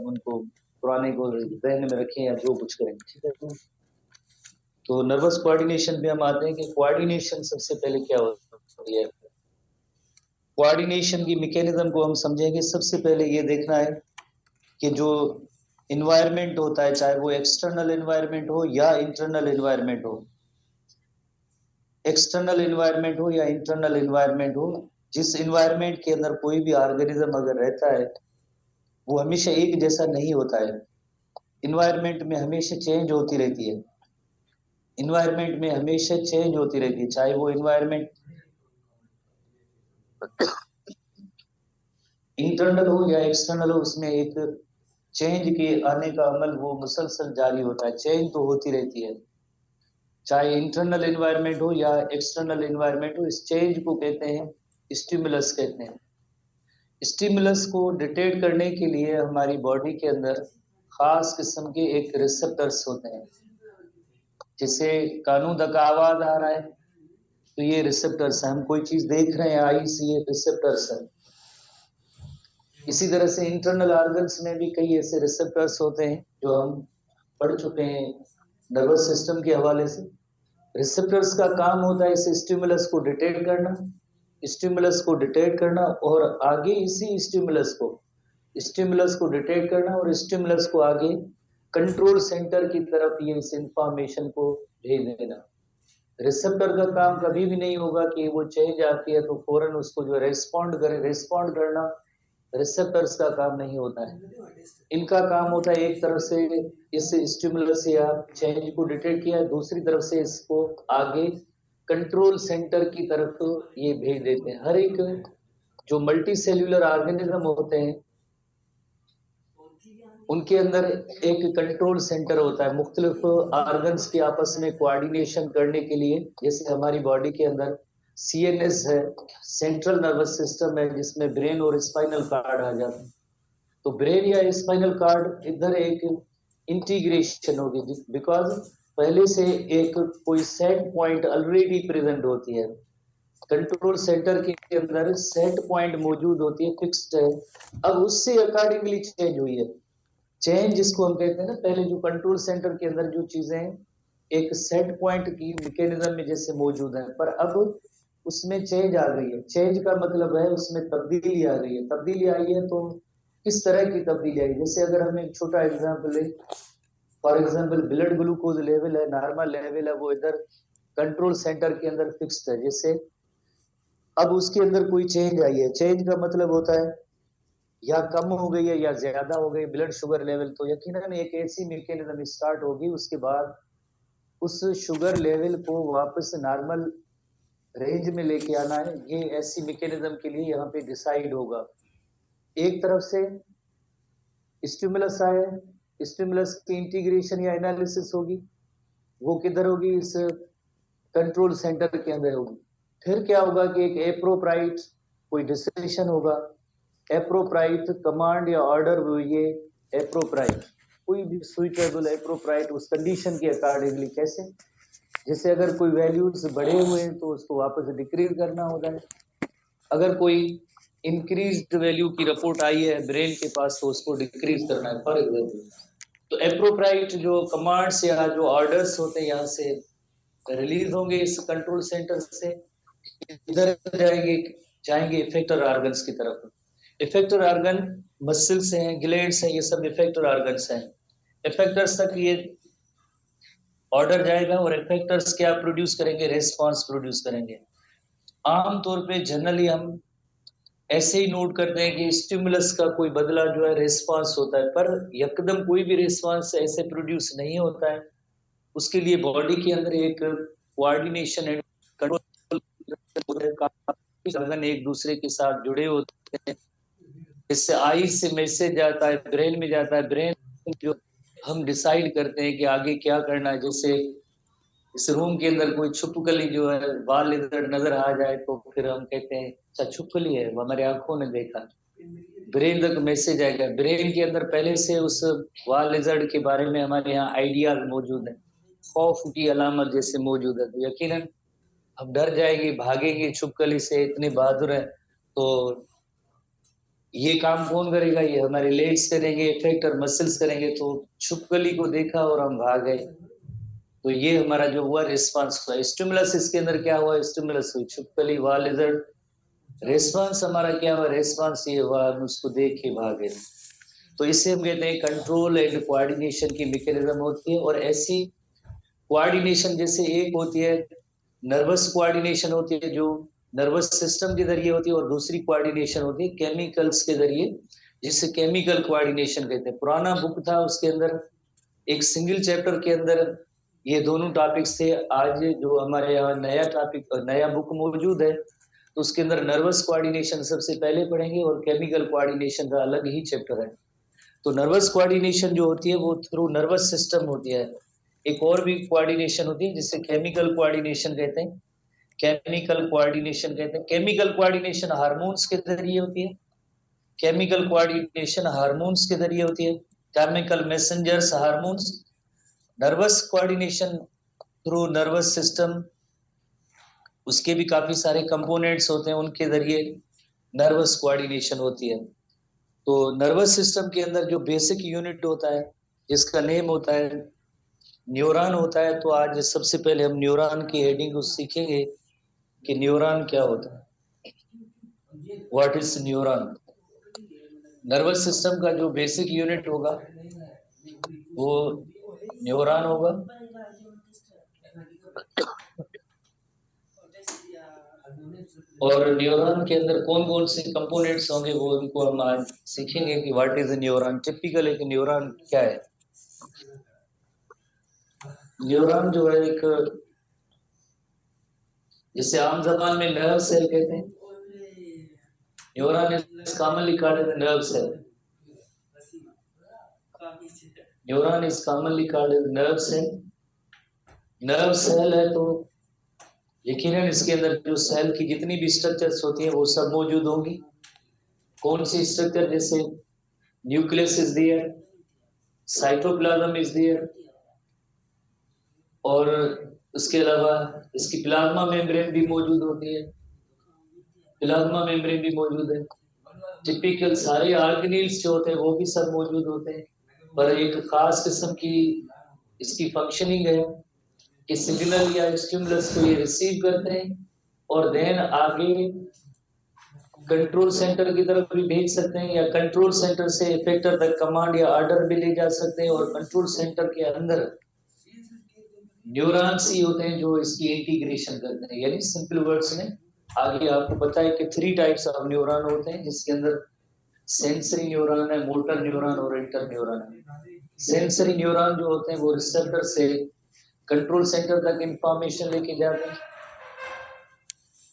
उनको पुराने को जहन में रखें या जो कुछ करें, ठीक है। तो नर्वस कोऑर्डिनेशन पे हम आते हैं कि कोऑर्डिनेशन सबसे पहले क्या होती है। कोऑर्डिनेशन की मैकेनिज्म को हम समझेंगे। सबसे पहले ये देखना है कि जो इन्वायरमेंट होता है, चाहे वो एक्सटर्नल इन्वायरमेंट हो या इंटरनल इन्वायरमेंट हो, एक्सटर्नल इन्वायरमेंट हो या इंटरनल इन्वायरमेंट हो, जिस इन्वायरमेंट के अंदर कोई भी ऑर्गेनिज्म अगर रहता है वो हमेशा एक जैसा नहीं होता है। इन्वायरमेंट में हमेशा चेंज होती रहती है, इन्वायरमेंट में हमेशा चेंज होती रहती है, चाहे वो इन्वायरमेंट इंटरनल हो या एक्सटर्नल हो, उसमें एक चेंज के आने का अमल वो मुसलसल जारी होता है, चेंज तो होती रहती है, चाहे इंटरनल एनवायरनमेंट हो या एक्सटर्नल एनवायरनमेंट हो। इस चेंज को कहते हैं स्टिमुलस कहते हैं। स्टिमुलस को डिटेक्ट करने के लिए हमारी बॉडी के अंदर खास किस्म के एक रिसेप्टर्स होते हैं। जैसे कानून का आवाज आ रहा है तो ये रिसेप्टर्स है, हम कोई चीज देख रहे हैं आई से, ये रिसेप्टर्स है। इसी तरह से इंटरनल ऑर्गन्स में भी कई ऐसे रिसेप्टर्स होते हैं जो हम पढ़ चुके हैं नर्वस सिस्टम के हवाले से। रिसेप्टर्स का काम होता है इस स्टिमुलस को डिटेक्ट करना, स्टिमुलस को डिटेक्ट करना और आगे इसी स्टिमुलस को डिटेक्ट करना और स्टिमुलस को आगे कंट्रोल सेंटर की तरफ ये इस इंफॉर्मेशन को भेज देना। रिसेप्टर का काम कभी भी नहीं होगा कि वो चेंज आती है तो फौरन उसको जो रेस्पॉन्ड करे, रेस्पॉन्ड करना रिसेप्टर्स का काम नहीं होता है। इनका काम होता है एक तरफ से इस स्टिमुलस या चेंज को डिटेक्ट किया, दूसरी तरफ से इसको आगे कंट्रोल सेंटर की तरफ ये भेज देते हैं। हर एक जो मल्टी सेल्यूलर ऑर्गेनिज्म होते हैं उनके अंदर एक कंट्रोल सेंटर होता है मुख्तलिफ ऑर्गन्स के आपस में कोऑर्डिनेशन करने के लिए। जैसे हमारी बॉडी के अंदर सीएनएस है, सेंट्रल नर्वस सिस्टम है, जिसमें ब्रेन और स्पाइनल कार्ड आ जाते हैं। तो ब्रेन या स्पाइनल कार्ड इधर एक इंटीग्रेशन होगी, बिकॉज पहले से एक कोई सेट पॉइंट ऑलरेडी प्रेजेंट होती है, कंट्रोल सेंटर के अंदर सेट पॉइंट मौजूद होती है, फिक्स्ड है। अब उससे अकॉर्डिंगली चेंज हुई है। चेंज जिसको हम कहते हैं ना, पहले जो कंट्रोल सेंटर के अंदर जो चीजें एक सेट पॉइंट की मैकेनिज्म में जैसे मौजूद है, पर अब उसमें चेंज आ गई है। चेंज का मतलब है उसमें तब्दीली आ गई है। तब्दीली आई है तो किस तरह की तब्दीली आई? जैसे अगर हम एक छोटा एग्जांपल ले, for example blood glucose level है, नॉर्मल लेवल है, वो इधर कंट्रोल सेंटर के अंदर फिक्स्ड है। जैसे अब उसके अंदर कोई चेंज आई है, चेंज का मतलब होता है या कम हो गई है या ज्यादा हो गई ब्लड शुगर लेवल, तो यकीनन एक ऐसी मैकेनिज्म स्टार्ट होगी, उसके बाद उस शुगर लेवल को वापस नॉर्मल रेंज में लेके आना है। ये ऐसी मैकेनिज्म के लिए यहाँ पे डिसाइड होगा। एक तरफ से स्टिमुलस आए, स्टिमुलस की इंटीग्रेशन या एनालिसिस होगी, वो किधर होगी? इस कंट्रोल सेंटर के अंदर होगी। फिर क्या होगा कि एक एप्रोप्राइट कोई डिसीजन होगा, एप्रोप्राइट कमांड या ऑर्डर हुई है, एप्रोप्राइट कोई भी सुइटेबल एप्रोप्राइट उस कंडीशन के अकॉर्डिंगली। कैसे? जैसे अगर कोई वैल्यूज बढ़े हुए हैं तो उसको वापस डिक्रीज करना होता है, अगर कोई इंक्रीज्ड वैल्यू की रिपोर्ट आई है ब्रेन के पास तो उसको डिक्रीज करना है, फॉर एग्जाम्पल। तो एप्रोप्राइट जो कमांड्स या जो ऑर्डर्स होते हैं यहाँ से रिलीज होंगे इस कंट्रोल सेंटर से, इधर जाएंगे इफेक्टर ऑर्गन्स की तरफ। इफेक्टर ऑर्गन मसल्स हैं, ग्लैंड्स हैं, ये सब इफेक्टर ऑर्गन्स हैं। इफेक्टर्स तक ये ऑर्डर जाएगा और इफेक्टर्स क्या प्रोड्यूस करेंगे? रेस्पॉन्स प्रोड्यूस करेंगे। आमतौर पे जनरली हम ऐसे ही नोट करते हैं कि स्टिमुलस का कोई बदला जो है रेस्पॉन्स होता है, पर यकदम कोई भी रेस्पॉन्स ऐसे प्रोड्यूस नहीं होता है। उसके लिए बॉडी के अंदर एक कोऑर्डिनेशन एंड कंट्रोल एक दूसरे के साथ जुड़े होते हैं। इससे आई से मैसेज आता है, ब्रेन में जाता है, ब्रेन जो हम डिसाइड करते हैं कि आगे क्या करना है। जैसे इस रूम के अंदर कोई छुपकली जो है बाल इधर नजर आ जाए तो फिर हम कहते हैं अच्छा छुपकली है, वो हमारी आंखों ने देखा, ब्रेन तक मैसेज आएगा। ब्रेन के अंदर पहले से उस वाल लिजर्ड के बारे में हमारे यहाँ आइडियाज मौजूद है, खौफ की अलामत जैसे मौजूद है, तो यकीनन हम डर जाएंगे, भागेंगे छुपकली से, इतने बहादुर है। तो ये काम कौन करेगा? ये हमारे लेग्स करेंगे इफेक्ट और मसल्स करेंगे। तो छुपकली को देखा और हम भाग गए। तो ये हमारा जो हुआ रिस्पांस हुआ। स्टिमुलस इसके अंदर क्या हुआ? स्टिमुलस हुई छुपकली वाल लिजर्ड। रिस्पांस हमारा क्या हुआ? रिस्पांस ये हुआ हम उसको देख के भागे। तो इसे हम कहते हैं कंट्रोल एंड कोऑर्डिनेशन की मैकेनिज्म होती है। और ऐसी कोऑर्डिनेशन जैसे एक होती है नर्वस कोऑर्डिनेशन होती है जो नर्वस सिस्टम के जरिए होती है, और दूसरी कोऑर्डिनेशन होती है केमिकल्स के जरिए, जिससे केमिकल कोऑर्डिनेशन कहते हैं। पुराना बुक था उसके अंदर एक सिंगल चैप्टर के अंदर ये दोनों टॉपिक्स थे। आज जो हमारे यहाँ नया टॉपिक नया बुक मौजूद है तो उसके अंदर नर्वस कोऑर्डिनेशन सबसे पहले पढ़ेंगे और केमिकल कोऑर्डिनेशन का अलग ही चैप्टर है। तो नर्वस कोऑर्डिनेशन जो होती है वो थ्रू नर्वस सिस्टम होती है। एक और भी कोऑर्डिनेशन होती है जिससे केमिकल कोऑर्डिनेशन कहते हैं। केमिकल कोऑर्डिनेशन कहते हैं। केमिकल कोऑर्डिनेशन हार्मोन्स के जरिए होती है। केमिकल कोऑर्डिनेशन हार्मोन्स के जरिए होती है। Chemical messengers hormones. Nervous coordination through nervous system, उसके भी काफी सारे कंपोनेंट्स होते हैं, उनके जरिए नर्वस कोऑर्डिनेशन होती है। तो नर्वस सिस्टम के अंदर जो बेसिक यूनिट होता है जिसका नेम होता है न्यूरॉन होता है। तो आज सबसे पहले हम न्यूरॉन की हेडिंग को सीखेंगे कि न्यूरॉन क्या होता है, what is neuron. Nervous system का जो बेसिक यूनिट होगा वो न्यूरॉन होगा। और न्यूरॉन के अंदर कौन कौन से कंपोनेंट्स होंगे वो उनको हम आज सीखेंगे कि व्हाट इज न्यूरॉन। टिपिकल एक न्यूरॉन क्या है। न्यूरॉन जो है एक, जिसे आम जबान में नर्व सेल कहते हैं। Neuron is commonly called as nerve cell. Neuron is commonly called as nerve cell. Nerve cell है तो यकीनन इसके अंदर जो सेल की जितनी भी स्ट्रक्चर्स होती है वो सब मौजूद होंगी। कौन सी स्ट्रक्चर? जैसे nucleus is there, cytoplasm is there, और उसके अलावा इसकी प्लाज्मा मेम्ब्रेन भी मौजूद होती है। प्लाज्मा मेम्ब्रेन भी मौजूद है। टिपिकल सारे ऑर्गेनेल्स जो होते हैं वो भी सब मौजूद होते हैं। पर एक खास किस्म की इसकी फंक्शनिंग है कि सिग्नल या स्टिमुलस को ये रिसीव करते हैं और देन आगे कंट्रोल सेंटर की तरफ भी भेज सकते हैं, या कंट्रोल सेंटर से इफेक्टर तक कमांड या ऑर्डर भी ले जा सकते हैं। और कंट्रोल सेंटर के अंदर न्यूरॉन्स ही होते हैं जो इसकी इंटीग्रेशन करते हैं। यानी सिंपल वर्ड्स में आगे आपको पता है कि 3 टाइप्स ऑफ न्यूरॉन होते हैं, जिसके अंदर सेंसरी न्यूरॉन है, मोटर न्यूरॉन और इंटर न्यूरॉन है। सेंसरी न्यूरॉन जो होते हैं वो रिसेप्टर से कंट्रोल सेंटर तक इंफॉर्मेशन लेके जाते हैं।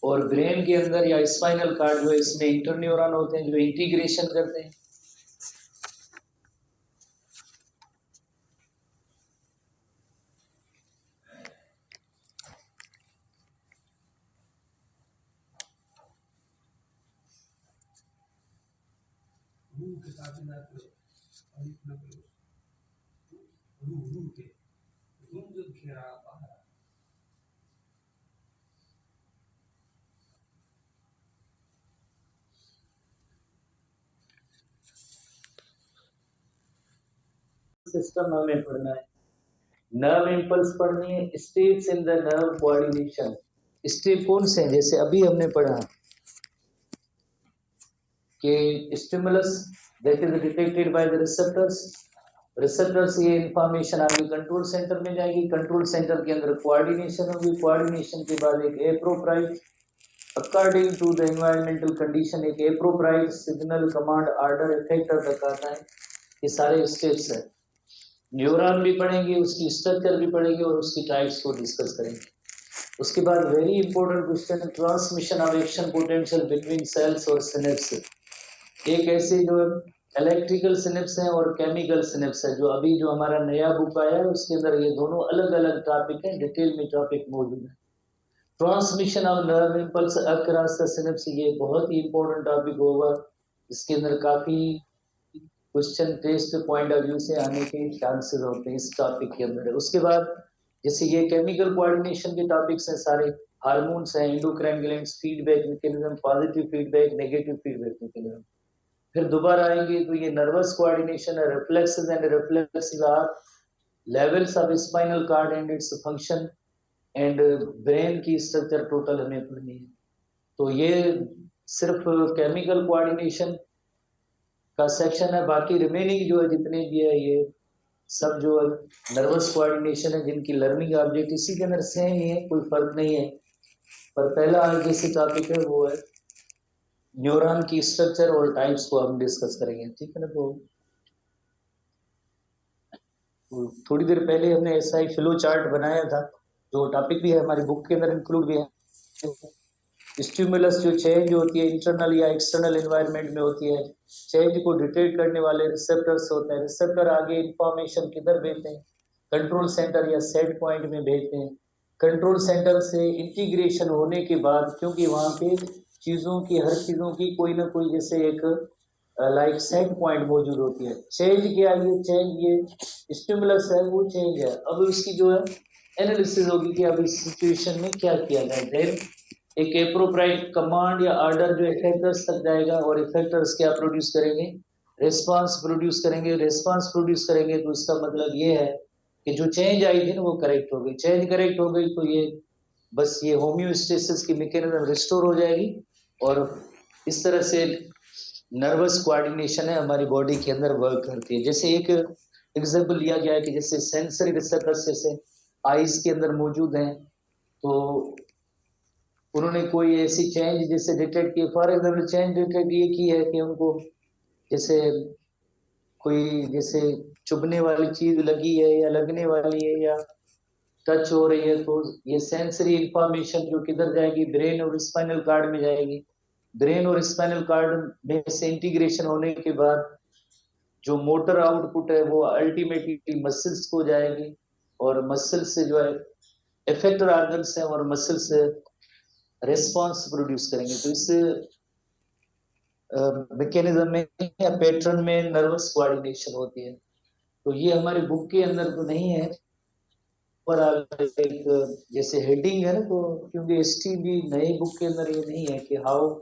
और ब्रेन के अंदर या स्पाइनल कार्ड जो है इसमें इंटर न्यूरॉन होते हैं जो इंटीग्रेशन करते हैं। सिस्टम हमें पढ़ना है, नर्व इंपल्स पढ़नी है, steps in the nerve coordination. Step कौन से हैं? जैसे अभी हमने पढ़ा कि stimulus that is detected by the receptors. Receptor से ये इंफॉर्मेशन आगे कंट्रोल सेंटर में जाएगी। कंट्रोल सेंटर के अंदर कोऑर्डिनेशन होगी। कोऑर्डिनेशन के बाद एक appropriate according to the environmental condition एक appropriate signal command order effector तक आता है। ये सारे स्टेप्स हैं। न्यूरॉन भी पढ़ेंगे, उसकी स्ट्रक्चर भी पढ़ेंगे और उसकी टाइप्स को डिस्कस करेंगे। उसके बाद very important question, transmission of action potential between cells और सिनेप्स। एक ऐसे जो इलेक्ट्रिकल सिनेप्स हैं और केमिकल सिनेप्स है, जो अभी जो हमारा नया बुक आया है उसके अंदर ये दोनों अलग अलग टॉपिक है, डिटेल में टॉपिक मौजूद है। Transmission of nerve impulse across the synapse, ये बहुत ही इंपॉर्टेंट टॉपिक होगा। इसके अंदर काफी question test point of view से आने के चांसेस होते हैं इस टॉपिक के अंदर। उसके बाद जैसे ये केमिकल कोऑर्डिनेशन के टॉपिक्स हैं सारे, हार्मोन्स हैं, endocrine glands, feedback mechanism, positive feedback, negative feedback mechanism. फिर दोबारा आएंगे तो ये नर्वस कोऑर्डिनेशन है, reflexes and reflexes are levels of spinal cord and its function and brain की स्ट्रक्चर टोटल हमें पढ़नी है। तो ये सिर्फ केमिकल कोऑर्डिनेशन का सेक्शन है, बाकी रिमेनिंग जो है जितने भी है ये सब जो नर्वस कोऑर्डिनेशन है, जिनकी लर्निंग ऑब्जेक्ट इसी के अंदर सेम ही है, कोई फर्क नहीं है। पर पहला जैसे टॉपिक है वो है न्यूरॉन की स्ट्रक्चर और टाइप्स को हम डिस्कस करेंगे, ठीक है ना। तो थोड़ी देर पहले हमने ऐसा ही फ्लो चार्ट बनाया था, जो टॉपिक भी है हमारी बुक के अंदर इंक्लूड भी है। स्टिमुलस जो चेंज होती है इंटरनल या एक्सटर्नल एनवायरनमेंट में होती है, चेंज को डिटेक्ट करने वाले रिसेप्टर्स होते हैं। रिसेप्टर आगे इंफॉर्मेशन किधर भेजते हैं, कंट्रोल सेंटर या सेट पॉइंट में भेजते हैं। कंट्रोल सेंटर से इंटीग्रेशन होने के बाद, क्योंकि वहां पे चीजों की हर चीजों की कोई ना कोई जैसे एक लाइक सेट पॉइंट मौजूद होती है। चेंज क्या है, ये चेंज ये स्टिमुलस है, वो चेंज है। अब इसकी जो है एनालिसिस होगी कि अब इस सिचुएशन में क्या किया जाए। देन एक एप्रोप्राइट कमांड या ऑर्डर जो इफेक्टर्स तक जाएगा, और इफेक्टर्स क्या प्रोड्यूस करेंगे, रिस्पांस प्रोड्यूस करेंगे। रिस्पांस प्रोड्यूस करेंगे तो इसका मतलब ये है कि जो चेंज आई थी ना वो करेक्ट हो गई। चेंज करेक्ट हो गई तो ये बस ये होम्योस्टेसिस की मैकेनिज्म रिस्टोर हो जाएगी, और इस तरह से नर्वस कोऑर्डिनेशन है हमारी बॉडी के अंदर वर्क करती है। जैसे एक एग्जांपल लिया गया है कि जैसे सेंसरी रिसेप्टर्स जैसे आईज के अंदर मौजूद हैं, तो उन्होंने कोई ऐसी चेंज जैसे डिटेक्ट की, फॉर एग्जाम्पल चेंज डिटेक्ट ये की है कि उनको जैसे कोई जैसे चुभने वाली चीज लगी है या लगने वाली है या टच हो रही है, तो ये सेंसरी इंफॉर्मेशन जो किधर जाएगी, ब्रेन और स्पाइनल कार्ड में जाएगी। ब्रेन और स्पाइनल कार्ड में से इंटीग्रेशन होने के बाद जो मोटर आउटपुट है वो अल्टीमेटली मसल्स को जाएगी, और मसल से जो है इफेक्टर ऑर्गन्स है, और मसल से रिस्पांस प्रोड्यूस करेंगे। तो इस मैकेनिज्म में या पैटर्न में नर्वस कोऑर्डिनेशन होती है। तो ये हमारे बुक के अंदर तो नहीं है, पर एक जैसे हेडिंग है ना, तो क्योंकि एसटीबी नई बुक के अंदर ये नहीं है कि हाउ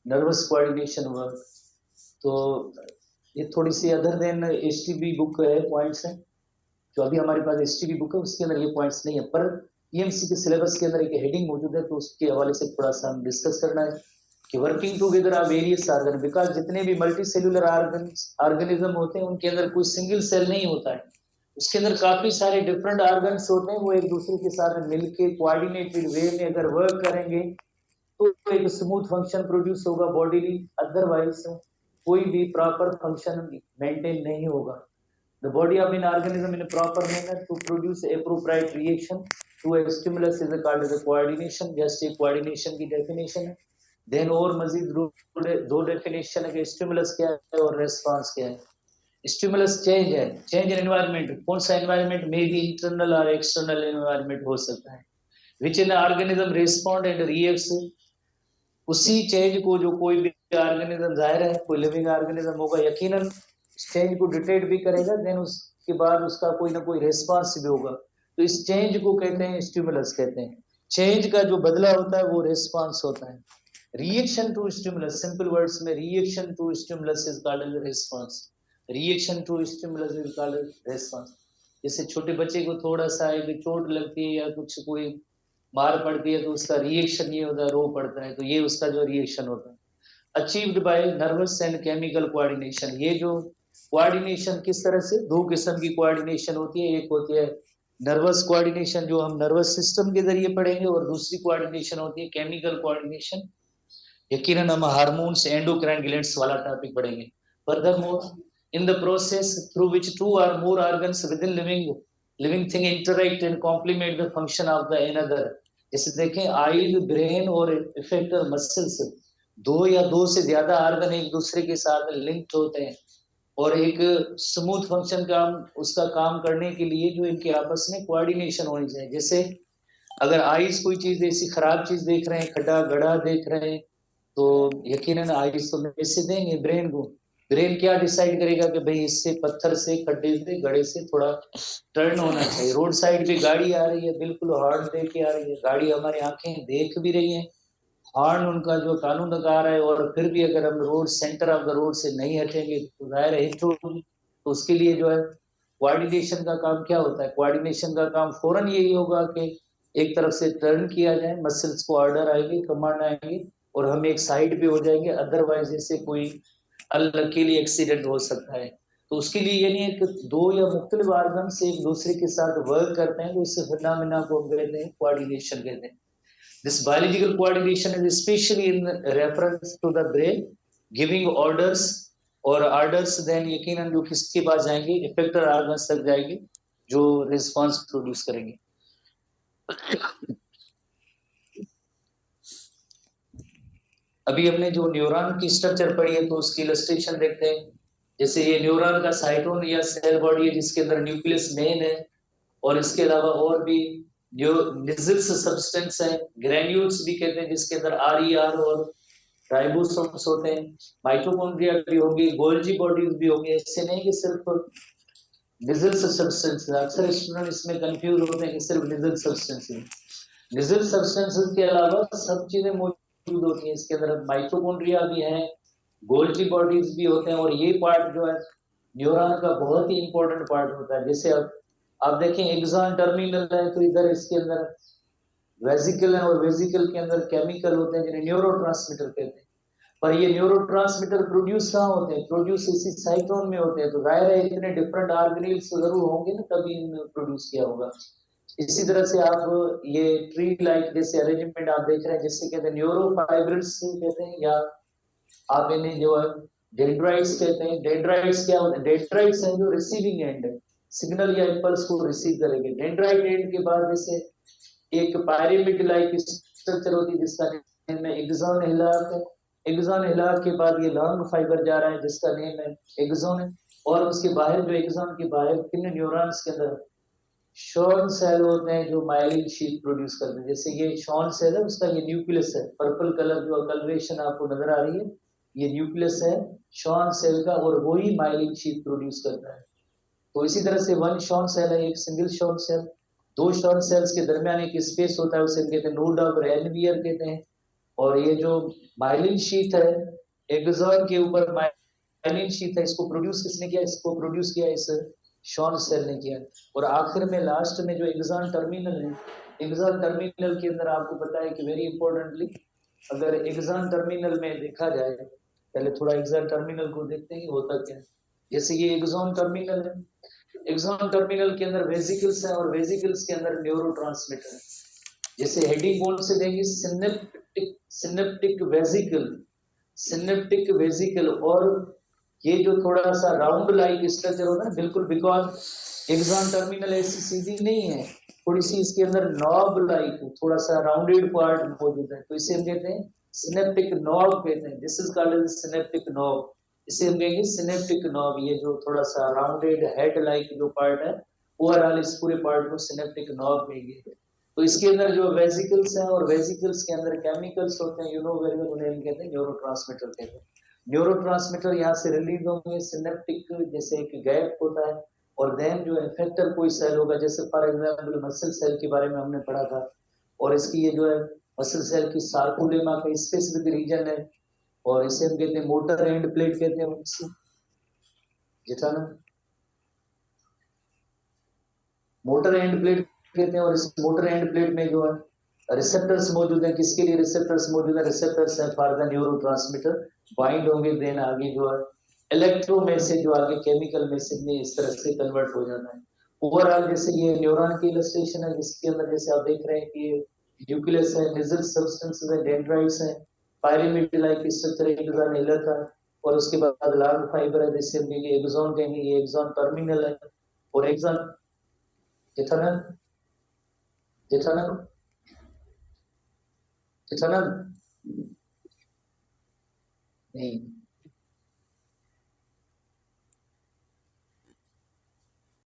नर्वस कोऑर्डिनेशन वर्क, तो ये थोड़ी सी अदर देन एसटीबी बुक है, पॉइंट्स है जो अभी हमारे पास एसटीबी बुक है उसके अंदर ये पॉइंट्स नहीं है, पर ईएमसी के सिलेबस के अंदर एक हेडिंग मौजूद है, तो उसके हवाले से थोड़ा सा हम डिस्कस करना है कि working together of various organ, because जितने भी मल्टी सेल्यूलर ऑर्गेनिज्म होते हैं उनके अंदर कोई सिंगल सेल नहीं होता है, उसके अंदर काफी सारे डिफरेंट ऑर्गन्स होते हैं, वो एक दूसरे के साथ मिलके कोऑर्डिनेटेड वे में अगर वर्क करेंगे तो एक स्मूथ फंक्शन प्रोड्यूस होगा बॉडीली, अदरवाइज कोई भी प्रॉपर फंक्शन मेंटेन नहीं होगा। The body of an organism in a proper manner to produce appropriate reaction to a stimulus is called as a coordination. Just a coordination की definition है। Then और मजीद दो definition है कि stimulus क्या है और response क्या है। Stimulus change है, change in environment, कौन सा environment may be internal or external environment हो सकता है, which an organism respond and reacts, उसी चेंज को जो कोई भी ऑर्गेनिज्म, जाहिर है कोई लिविंग ऑर्गेनिज्म होगा, यकीनन चेंज को डिटेक्ट भी करेगा, देन उसके बाद उसका कोई ना कोई रेस्पॉन्स भी होगा, तो इस चेंज को कहते हैं स्टिमुलस कहते हैं। चेंज का जो बदला होता है वो रेस्पॉन्स होता है। Reaction to stimulus, simple words में reaction to stimulus is called as response. Reaction to stimulus is called as response. जैसे छोटे बच्चे को थोड़ा सा एक चोट लगती है या कुछ कोई मार पड़ती है तो उसका रिएक्शन ये होता है, रो पड़ता है, तो ये उसका जो रिएक्शन होता है। Achieved by nervous and chemical coordination. ये जो कोऑर्डिनेशन किस तरह से, दो किस्म की कोऑर्डिनेशन होती है, एक होती है नर्वस कोऑर्डिनेशन जो हम नर्वस सिस्टम के जरिए पढ़ेंगे, और दूसरी कोऑर्डिनेशन होती है केमिकल कोऑर्डिनेशन, यकीनन हम हार्मोन्स एंडोक्राइन ग्लैंड्स वाला टॉपिक पढ़ेंगे। Furthermore in the process through which two और more organs within living thing interact and complement the function of the another. जैसे देखें आईज, ब्रेन और इफेक्टर मसल्स, दो या दो से ज्यादा ऑर्गन एक दूसरे के साथ लिंक्ड होते हैं, और एक स्मूथ फंक्शन काम उसका काम करने के लिए जो इनके आपस में कोऑर्डिनेशन होनी चाहिए। जैसे अगर आईज कोई चीज ऐसी खराब चीज देख रहे हैं, खड्डा गड्ढा देख रहे हैं, तो यकीनन आईज तो मैसेज देंगे ब्रेन को। ब्रेन क्या डिसाइड करेगा कि भाई इससे पत्थर से, खड्डे से, गड्ढे से थोड़ा टर्न होना चाहिए। रोड साइड पे गाड़ी आ रही है, बिल्कुल हॉर्न दे के आ रही है, गाड़ी हमारी आंखें देख भी रही है, हॉर्न उनका जो कानून गा रहा है, और फिर भी अगर हम road centre of the road से नहीं हटेंगे तो जाहिर है हिट होगी। तो उसके लिए जो है कोऑर्डिनेशन का काम क्या होता है, कोऑर्डिनेशन का काम फौरन यही होगा कि एक तरफ से टर्न किया जाए, मसल्स को ऑर्डर आएगी, कमांड आएगी, और हम एक साइड पे हो जाएंगे, अदरवाइज जैसे कोई अनलकीली एक्सीडेंट हो सकता है। तो उसके लिए ये नहीं है कि दो या मुख्तलिफ आर्गन से एक दूसरे के साथ वर्क करते हैं, तो इस फिनोमेना को हम कहते हैं कोऑर्डिनेशन कहते हैं। This biological coordination is especially in reference to the brain giving orders, और orders then यकीनन जो किसके पास जाएंगे, इफेक्टर ऑर्गन्स तक जाएंगे जो रिस्पांस प्रोड्यूस करेंगे। अभी हमने जो न्यूरॉन की स्ट्रक्चर पढ़ी है तो उसकी इलस्ट्रेशन देखते हैं। जैसे ये न्यूरॉन का साइटोन या सेल बॉडी है जिसके अंदर न्यूक्लियस मेन है, और इसके अलावा और भी जो निजल्स सब्सटेंस है, ग्रेन्यूल्स भी कहते हैं, जिसके अंदर आरईआर और राइबोसोम्स होते हैं, माइटोकॉन्ड्रिया भी होगी, गोल्जी बॉडीज भी होगी। ऐसे नहीं कि सिर्फ निजल्स सब्सटेंस, अक्सर स्टूडेंट इसमें कंफ्यूज होते हैं कि सिर्फ निजल सब्सटेंस है। निजल सब्सटेंसेस के अलावा सब चीजें मौजूद होती हैं इसके अंदर, माइटोकॉन्ड्रिया भी है, गोल्जी बॉडीज भी होते हैं, और ये पार्ट जो है न्यूरॉन का बहुत ही इंपॉर्टेंट पार्ट होता है। जैसे अब आप देखें एक्सॉन टर्मिनल है तो इधर इसके अंदर वेसिकल है, और वेसिकल के अंदर केमिकल होते हैं जिन्हें न्यूरोट्रांसमीटर कहते हैं। पर ये न्यूरोट्रांसमीटर प्रोड्यूस कहाँ होते हैं, प्रोड्यूस इसी साइटोन में होते हैं। तो जाहिर है इतने डिफरेंट ऑर्गेनेल्स जरूर होंगे ना तभी इन्हें प्रोड्यूस किया होगा। इसी तरह से आप ये ट्री लाइक जैसे अरेंजमेंट आप देख रहे हैं जिससे कहते हैं न्यूरोफाइब्रिल्स कहते हैं, या आप इन्हें जो है डेंड्राइट्स कहते हैं। डेंड्राइट्स क्या होते हैं, डेंड्राइट्स हैं जो रिसीविंग एंड है, सिग्नल या इंपल्स को रिसीव करेंगे। डेंड्राइट एंड के बाद जैसे एक पायरामिड लाइक स्ट्रक्चर होती है जिसका नेम है एक्सॉन हिलाक है। एक्सॉन हिलाक के बाद ये लॉन्ग फाइबर जा रहा है जिसका नेम है एक्सॉन है, और उसके बाहर जो एक्सॉन के बाहर किन न्यूरॉन्स के अंदर शॉन सेल होते हैं जो माइलिन शीट प्रोड्यूस करते हैं। जैसे ये शॉन सेल है, उसका ये न्यूक्लियस है, पर्पल कलर जो कलरेशन आपको नजर आ रही है ये न्यूक्लियस है शॉन सेल का, और वही माइलिन शीट प्रोड्यूस करता है। तो इसी तरह से वन शॉन सेल है, एक सिंगल शॉन सेल, दो शॉन सेल्स के दरमियान एक स्पेस होता है उसे कहते हैं नोड ऑफ रेनवियर कहते हैं। और ये जो माइलिन शीट है एक्सॉन के ऊपर माइलिन शीट है, इसको प्रोड्यूस किसने किया, इसको प्रोड्यूस किया इस शॉन सेल ने किया। और आखिर में लास्ट में जो एक्सॉन टर्मिनल है, एक्सॉन टर्मिनल के अंदर आपको पता है कि वेरी इंपॉर्टेंटली अगर एक्सॉन टर्मिनल में देखा जाए, पहले थोड़ा एक्सॉन टर्मिनल को देखते हैं होता क्या है। जैसे ये एक्सॉन टर्मिनल है, एक्सॉन टर्मिनल के अंदर वेसिकल्स है, और वेसिकल्स के अंदर न्यूरोट्रांसमीटर है। जैसे हेडिंग बोर्ड से देंगे सिनेप्टिक वेसिकल, सिनेप्टिक वेसिकल, और ये जो थोड़ा सा राउंड लाइक स्ट्रक्चर होता है बिल्कुल, बिकॉज एक्सॉन टर्मिनल ऐसी सीधी नहीं है, थोड़ी सी इसके अंदर नॉब लाइक थोड़ा सा राउंडेड पार्ट मौजूद है, तो इसे हम कहते हैं सिनेप्टिक नॉब कहते हैं। This is called synaptic knob, इसे हम कहेंगे सिनेप्टिक नॉब। ये जो थोड़ा सा राउंडेड हेड लाइक जो पार्ट है ओवरऑल इस पूरे पार्ट को सिनेप्टिक नॉब कहेंगे। तो इसके अंदर जो वेसिकल्स हैं, और वेसिकल्स के अंदर केमिकल्स होते हैं, यू नो वेरी वेल, उन्हें हम कहते हैं न्यूरोट्रांसमीटर कहते हैं। न्यूरोट्रांसमीटर यहाँ से रिलीज होंगे, सिनेप्टिक जैसे एक गैप होता है, और देन जो इफेक्टर कोई सेल होगा, जैसे फॉर एग्जांपल मसल सेल के बारे में हमने पढ़ा था, और इसकी ये जो है मसल सेल की सार्कोलेमा का स्पेसिफिक रीजन है, और इसे हम कहते हैं मोटर एंड प्लेट कहते हैं। जिठाना मोटर एंड प्लेट कहते हैं, और इस मोटर एंड प्लेट में जो है रिसेप्टर्स मौजूद है। किसके लिए रिसेप्टर्स मौजूद है, रिसेप्टर्स है फॉर द न्यूरोट्रांसमीटर, बाइंड होंगे, देन आगे जो है इलेक्ट्रो मैसेज जो आगे केमिकल मैसेज में इस तरह से कन्वर्ट हो जाता है। ओवरऑल जैसे ये न्यूरॉन की इलस्ट्रेशन है जिसके अंदर जैसे आप देख रहे हैं कि ये न्यूक्लियस है, निजल सब्सटेंसेस है, डेंड्राइट्स है, पायरामिड लाइक स्ट्रक्चर एक्सॉन हिलक है, और उसके बाद लॉन्ग फाइबर है जिससे हम कहेंगे एक्सॉन कहेंगे, ये एक्सॉन टर्मिनल है। और एक्सॉन जिठाना जिठाना जिठाना नहीं